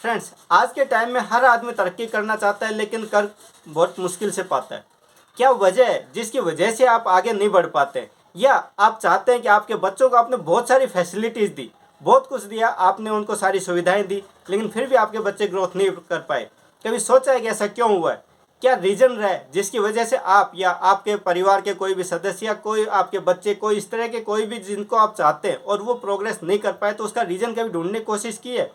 Friends, आज के time में हर आदमी तरक्की करना चाहता है, लेकिन कर बहुत मुश्किल से पाता है। क्या वजह है जिसकी वजह से आप आगे नहीं बढ़ पाते? या आप चाहते हैं कि आपके बच्चों को आपने बहुत सारी फैसिलिटीज़ दी, बहुत कुछ दिया, आपने उनको सारी सुविधाएं दी, लेकिन फिर भी आपके बच्चे ग्रोथ नहीं कर पाए? कभी सोचा है कि ऐसा क्यों हुआ है? क्या रीज़न रहा है जिसकी वजह से आप या आपके परिवार के कोई भी सदस्य या कोई आपके बच्चे, कोई इस तरह के कोई भी जिनको आप चाहते हैं और वो प्रोग्रेस नहीं कर पाए? तो उसका रीज़न कभी ढूंढने की कोशिश की है?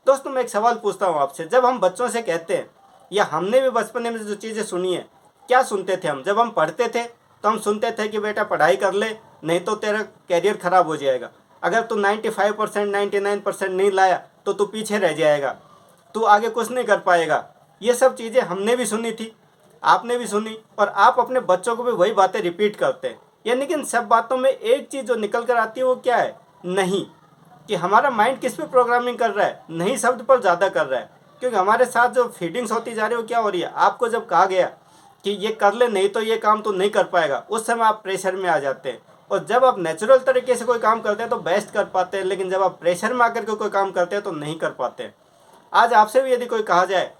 दोस्तों, मैं एक सवाल पूछता हूँ आपसे। जब हम बच्चों से कहते हैं, या हमने भी बचपन में जो चीज़ें सुनी है, क्या सुनते थे हम? जब हम पढ़ते थे तो हम सुनते थे कि बेटा पढ़ाई कर ले, नहीं तो तेरा कैरियर ख़राब हो जाएगा। अगर तू 95% 99% नहीं लाया तो तू पीछे रह जाएगा, तू आगे कुछ नहीं कर पाएगा। ये सब चीज़ें हमने भी सुनी थी, आपने भी सुनी, और आप अपने बच्चों को भी वही बातें रिपीट करते हैं। यानी कि इन सब बातों में एक चीज़ जो निकल कर आती है वो क्या है? नहीं। कि हमारा माइंड किस पे प्रोग्रामिंग कर रहा है? नहीं शब्द पर ज़्यादा कर रहा है। क्योंकि हमारे साथ जो फीडिंग्स होती जा रही है वो क्या हो रही है? आपको जब कहा गया कि ये कर ले, नहीं तो ये काम तो नहीं कर पाएगा, उस समय आप प्रेशर में आ जाते हैं। और जब आप नेचुरल तरीके से कोई काम करते हैं तो बेस्ट कर पाते हैं, लेकिन जब आप प्रेशर में आकर के कोई काम करते हैं तो नहीं कर पाते हैं। आज आपसे भी यदि कोई कहा जाए,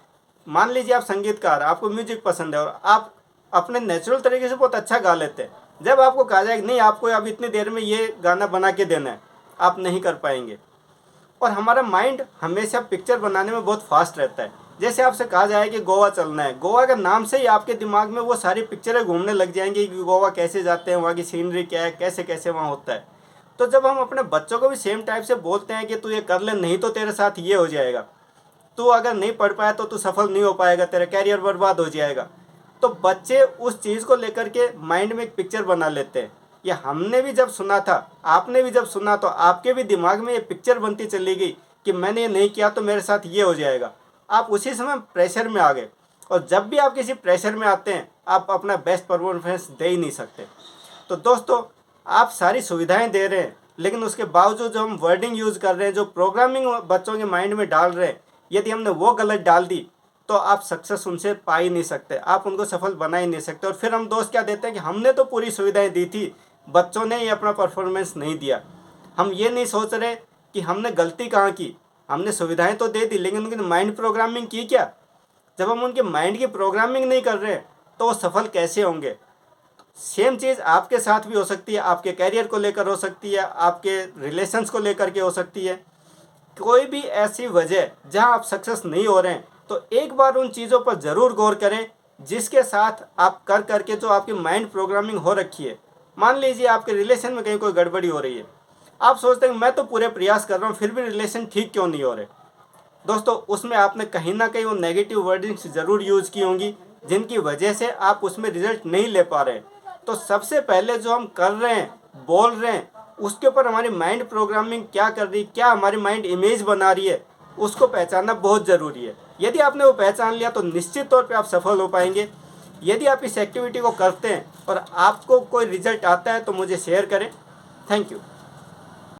मान लीजिए आप संगीतकार, आपको म्यूजिक पसंद है और आप अपने नेचुरल तरीके से बहुत अच्छा गा लेते हैं, जब आपको कहा जाए कि नहीं, आपको अब इतनी देर में ये गाना बना के देना है, आप नहीं कर पाएंगे। और हमारा माइंड हमेशा पिक्चर बनाने में बहुत फास्ट रहता है। जैसे आपसे कहा जाए कि गोवा चलना है, गोवा के नाम से ही आपके दिमाग में वो सारी पिक्चरें घूमने लग जाएंगी कि गोवा कैसे जाते हैं, वहाँ की सीनरी क्या है, कैसे कैसे वहाँ होता है। तो जब हम अपने बच्चों को भी सेम टाइप से बोलते हैं कि तू ये कर ले, नहीं तो तेरे साथ ये हो जाएगा, तू अगर नहीं पढ़ पाया तो तू सफल नहीं हो पाएगा, तेरा कैरियर बर्बाद हो जाएगा, तो बच्चे उस चीज़ को लेकर के माइंड में एक पिक्चर बना लेते हैं। ये हमने भी जब सुना था, आपने भी जब सुना, तो आपके भी दिमाग में ये पिक्चर बनती चली गई कि मैंने ये नहीं किया तो मेरे साथ ये हो जाएगा। आप उसी समय प्रेशर में आ गए, और जब भी आप किसी प्रेशर में आते हैं आप अपना बेस्ट परफॉर्मेंस दे ही नहीं सकते। तो दोस्तों, आप सारी सुविधाएं दे रहे हैं, लेकिन उसके बावजूद जो हम वर्डिंग यूज़ कर रहे हैं, जो प्रोग्रामिंग बच्चों के माइंड में डाल रहे हैं, यदि हमने वो गलत डाल दी तो आप सक्सेस उनसे पा ही नहीं सकते, आप उनको सफल बना ही नहीं सकते। और फिर हम दोस्त क्या देते हैं कि हमने तो पूरी सुविधाएं दी थी, बच्चों ने ही अपना परफॉर्मेंस नहीं दिया। हम ये नहीं सोच रहे कि हमने गलती कहाँ की। हमने सुविधाएं तो दे दी, लेकिन उनकी माइंड प्रोग्रामिंग की क्या? जब हम उनके माइंड की प्रोग्रामिंग नहीं कर रहे तो वो सफल कैसे होंगे? सेम चीज़ आपके साथ भी हो सकती है, आपके कैरियर को लेकर हो सकती है, आपके रिलेशंस को लेकर के हो सकती है। कोई भी ऐसी वजह जहां आप सक्सेस नहीं हो रहे हैं, तो एक बार उन चीज़ों पर ज़रूर गौर करें जिसके साथ आप कर करके जो आपकी माइंड प्रोग्रामिंग हो रखी है। मान लीजिए आपके रिलेशन में कहीं कोई गड़बड़ी हो रही है, आप सोचते हैं मैं तो पूरे प्रयास कर रहा हूँ फिर भी रिलेशन ठीक क्यों नहीं हो रहे। दोस्तों, उसमें आपने कहीं ना कहीं वो नेगेटिव वर्डिंग्स ज़रूर यूज़ की होंगी जिनकी वजह से आप उसमें रिजल्ट नहीं ले पा रहे। तो सबसे पहले जो हम कर रहे हैं, बोल रहे हैं, उसके ऊपर हमारी माइंड प्रोग्रामिंग क्या कर रही, क्या हमारी माइंड इमेज बना रही है, उसको पहचानना बहुत ज़रूरी है। यदि आपने वो पहचान लिया तो निश्चित तौर पे आप सफल हो पाएंगे। यदि आप इस एक्टिविटी को करते हैं और आपको कोई रिजल्ट आता है तो मुझे शेयर करें। Thank you.